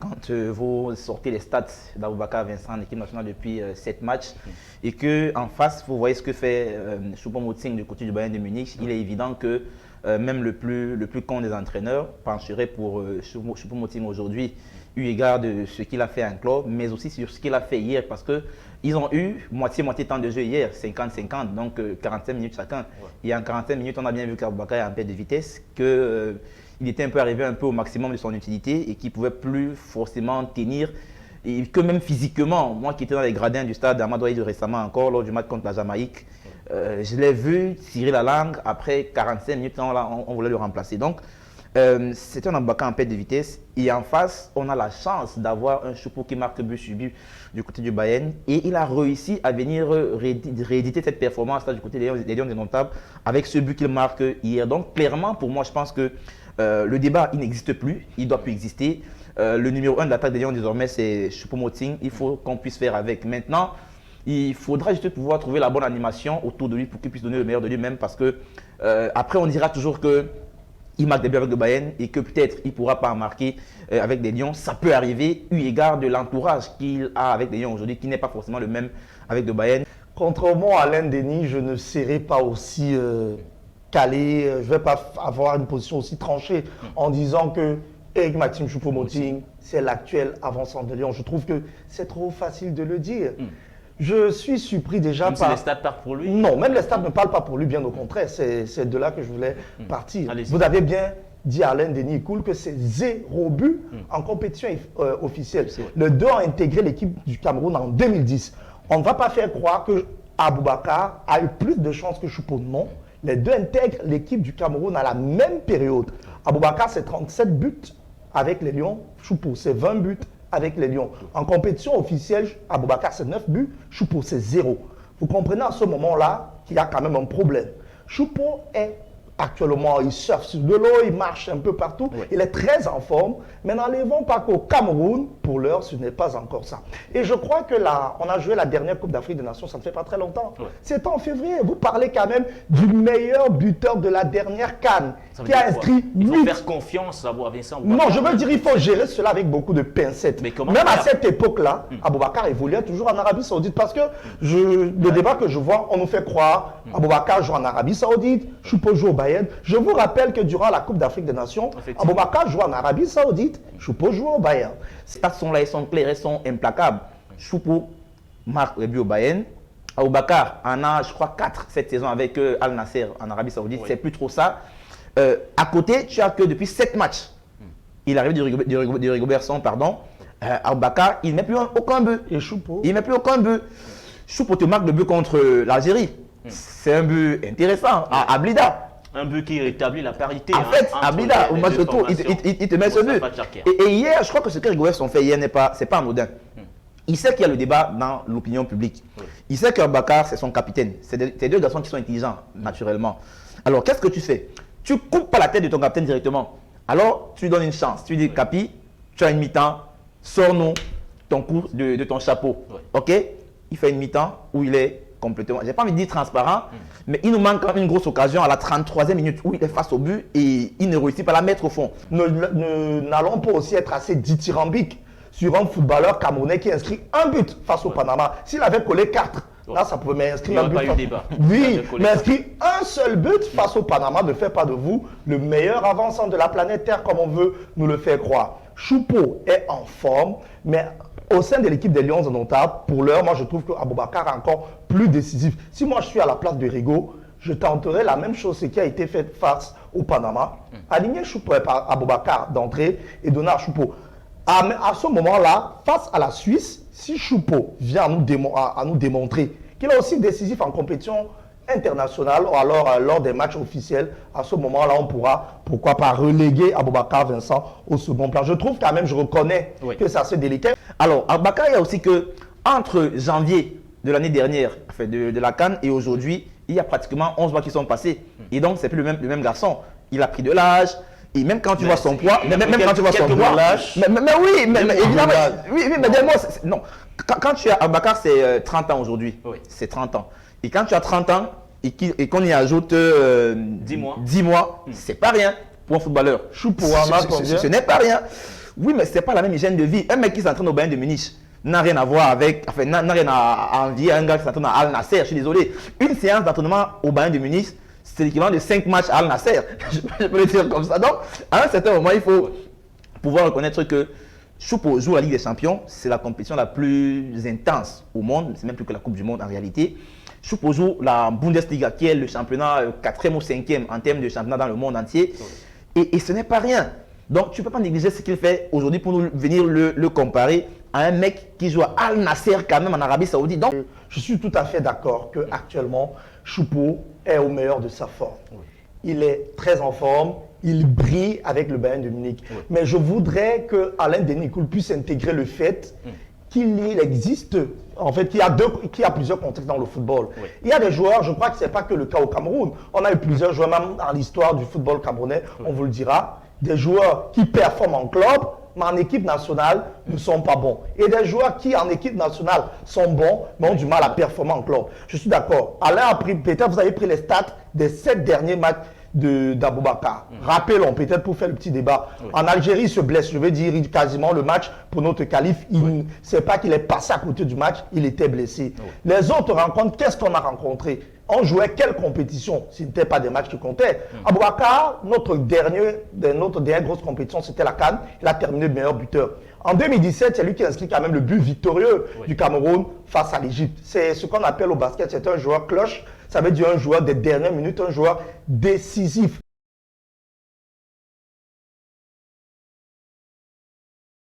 quand vous sortez les stats d'Aboubacar Vincent en équipe nationale depuis 7 matchs et qu'en face, vous voyez ce que fait Choupo-Moting du côté du Bayern de Munich, il est évident que même le plus con des entraîneurs pencherait pour Choupo-Moting aujourd'hui, eu égard de ce qu'il a fait en club, mais aussi sur ce qu'il a fait hier, parce qu'ils ont eu moitié-moitié temps de jeu hier, 50-50, donc 45 minutes chacun. Ouais. Et en 45 minutes, on a bien vu qu'Aboubacar est en perte de vitesse, qu'il était un peu arrivé un peu au maximum de son utilité et qu'il ne pouvait plus forcément tenir, et que même physiquement, moi qui étais dans les gradins du stade d'Amadou Ahidjo récemment encore, lors du match contre la Jamaïque, je l'ai vu tirer la langue après 45 minutes, on voulait le remplacer. Donc, c'est un Aboubacar en perte de vitesse et en face, on a la chance d'avoir un Choupo qui marque but sur but du côté du Bayern et il a réussi à venir rééditer cette performance là du côté des Lions indomptables avec ce but qu'il marque hier. Donc clairement, pour moi, je pense que le débat, il n'existe plus, il ne doit plus exister. Le numéro 1 de l'attaque des Lions désormais, c'est Choupo-Moting. Il faut qu'on puisse faire avec. Maintenant, il faudra juste pouvoir trouver la bonne animation autour de lui pour qu'il puisse donner le meilleur de lui-même parce que après, on dira toujours que il marque des buts avec le Bayern et que peut-être il ne pourra pas en marquer avec des Lions. Ça peut arriver eu égard de l'entourage qu'il a avec des Lions aujourd'hui, qui n'est pas forcément le même avec le Bayern. Contrairement à Alain Denis, je ne serai pas aussi calé, je ne vais pas avoir une position aussi tranchée en disant que Eric Maxime Choupo-Moting, c'est l'actuel avant-centre de Lyon. Je trouve que c'est trop facile de le dire. Je suis surpris déjà même par… si les stats parlent pour lui? Non, même les stats ne parlent pas pour lui, bien au contraire. C'est de là que je voulais partir. Vous avez bien dit à Alain Denis Koul que c'est 0 but en compétition officielle. Les deux ont intégré l'équipe du Cameroun en 2010. On ne va pas faire croire que Aboubacar a eu plus de chances que Choupo. Non. Les deux intègrent l'équipe du Cameroun à la même période. Aboubacar, c'est 37 buts avec les Lions. Choupo, c'est 20 buts avec les Lions. En compétition officielle, Aboubacar, c'est 9 buts. Choupo, c'est 0. Vous comprenez à ce moment-là qu'il y a quand même un problème. Choupo est actuellement, il surfe sur de l'eau, il marche un peu partout. Oui. Il est très en forme. Mais n'enlevons pas qu'au Cameroun, pour l'heure, ce n'est pas encore ça. Et je crois que là, on a joué la dernière Coupe d'Afrique des Nations, ça ne fait pas très longtemps. Oui. C'était en février. Vous parlez quand même du meilleur buteur de la dernière CAN qui a inscrit 8. Il faut faire confiance à Vincent Aboubacar. Non, je veux dire, il faut gérer cela avec beaucoup de pincettes. Mais comment même à cette époque-là, Aboubacar évoluait toujours en Arabie Saoudite parce que le débat que je vois, on nous fait croire Aboubacar joue en Arabie Saoudite, Choupo joue au Bayern. Je vous rappelle que durant la Coupe d'Afrique des Nations, Aboubacar joue en Arabie Saoudite, Choupo joue au Bayern. Ces stats sont là, ils sont clairs, ils sont implacables. Choupo marque les buts au Bayern. Aboubacar en a, je crois, 4 cette saison avec Al Nasser en Arabie Saoudite. Oui. C'est plus trop ça. À côté, tu as que depuis 7 matchs, il arrive du Rigobertson, pardon. Aboubacar, il ne met plus aucun but. Et Choupo? Il ne met plus aucun but. Choupo te marque le but contre l'Algérie. C'est un but intéressant à Blida. Un but qui rétablit la parité. En fait, à Blida, au match retour, il te met ce but. Et hier, je crois que ce que Rigobertson fait hier, c'est pas anodin. Il sait qu'il y a le débat dans l'opinion publique. Il sait qu'Aboubacar, c'est son capitaine. C'est deux garçons qui sont intelligents, naturellement. Alors, qu'est-ce que tu fais? Tu coupes pas la tête de ton capitaine directement. Alors, tu lui donnes une chance. Tu lui dis, Capi, tu as une mi-temps, sors-nous ton coup de ton chapeau. OK? Il fait une mi-temps où il est complètement, j'ai pas envie de dire transparent, mais il nous manque quand même une grosse occasion à la 33e minute où il est face au but et il ne réussit pas à la mettre au fond. N'allons pas aussi être assez dithyrambiques sur un footballeur camerounais qui inscrit un but face au Panama. S'il avait collé 4, là ça pouvait m'inscrire un but. Oui, mais inscrit un seul but face au Panama ne fait pas de vous le meilleur avant-centre de la planète Terre comme on veut nous le faire croire. Choupo est en forme, mais au sein de l'équipe des Lions indomptables, pour l'heure, moi je trouve qu'Aboubacar est encore plus décisif. Si moi je suis à la place de Rigo, je tenterai la même chose qui a été fait face au Panama. Aligner Choupo par Aboubacar d'entrée et donner à Choupo. À ce moment-là, face à la Suisse, si Choupo vient à nous démontrer qu'il est aussi décisif en compétition internationale ou alors lors des matchs officiels, à ce moment-là, on pourra, pourquoi pas, reléguer Aboubacar Vincent au second plan. Je trouve quand même, je reconnais que c'est assez délicat. Alors, Aboubacar, il y a aussi que entre janvier de l'année dernière, enfin de la CAN et aujourd'hui, il y a pratiquement 11 mois qui sont passés. Et donc, c'est plus le même garçon. Il a pris de l'âge. Et même quand tu vois son poids, même quand tu vois son poids, mais oui, mais évidemment, oui, mais dis-moi, non. Quand tu as Aboubacar, c'est 30 ans aujourd'hui. Oui. C'est 30 ans. Et quand tu as 30 ans et qu'on y ajoute 10 mois, c'est pas rien pour un footballeur. Choupo, ce n'est pas rien. Oui, mais ce n'est pas la même hygiène de vie. Un mec qui s'entraîne au Bayern de Munich n'a rien à voir avec, enfin, n'a rien à envier à un gars qui s'entraîne à Al Nasser. Je suis désolé. Une séance d'entraînement au Bayern de Munich, c'est l'équivalent de 5 matchs à Al Nasser. Je peux le dire comme ça. Donc, à un certain moment, il faut pouvoir reconnaître que Choupo joue à la Ligue des Champions. C'est la compétition la plus intense au monde. C'est même plus que la Coupe du Monde en réalité. Choupo joue la Bundesliga, qui est le championnat 4e ou 5e en termes de championnat dans le monde entier. Et ce n'est pas rien. Donc, tu ne peux pas négliger ce qu'il fait aujourd'hui pour nous venir le comparer à un mec qui joue à Al Nasser quand même en Arabie Saoudite. Donc, je suis tout à fait d'accord qu'actuellement, Choupo est au meilleur de sa forme. Oui. Il est très en forme, il brille avec le Bayern de Munich. Oui. Mais je voudrais que Alain Denis Kool puisse intégrer le fait qu'il existe, en fait, qu'il y a plusieurs contextes dans le football. Oui. Il y a des joueurs, je crois que ce n'est pas que le cas au Cameroun. On a eu plusieurs joueurs, même dans l'histoire du football camerounais, on vous le dira, des joueurs qui performent en club, mais en équipe nationale ne sont pas bons. Et des joueurs qui en équipe nationale sont bons, mais ont du mal à performer en club. Je suis d'accord. Alain a pris, peut-être vous avez pris les stats des 7 derniers matchs d'Aboubacar. Rappelons, peut-être pour faire le petit débat. Oui. En Algérie, il se blesse, je veux dire, quasiment le match pour notre qualif. C'est pas qu'il est passé à côté du match, il était blessé. Oui. Les autres rencontres, qu'est-ce qu'on a rencontré? On jouait quelle compétition? Ce n'était pas des matchs qui comptaient. Aboubacar, notre dernière grosse compétition, c'était la CAN. Il a terminé meilleur buteur. En 2017, c'est lui qui inscrit quand même le but victorieux du Cameroun face à l'Égypte. C'est ce qu'on appelle au basket, c'est un joueur cloche. Ça veut dire un joueur des dernières minutes, un joueur décisif.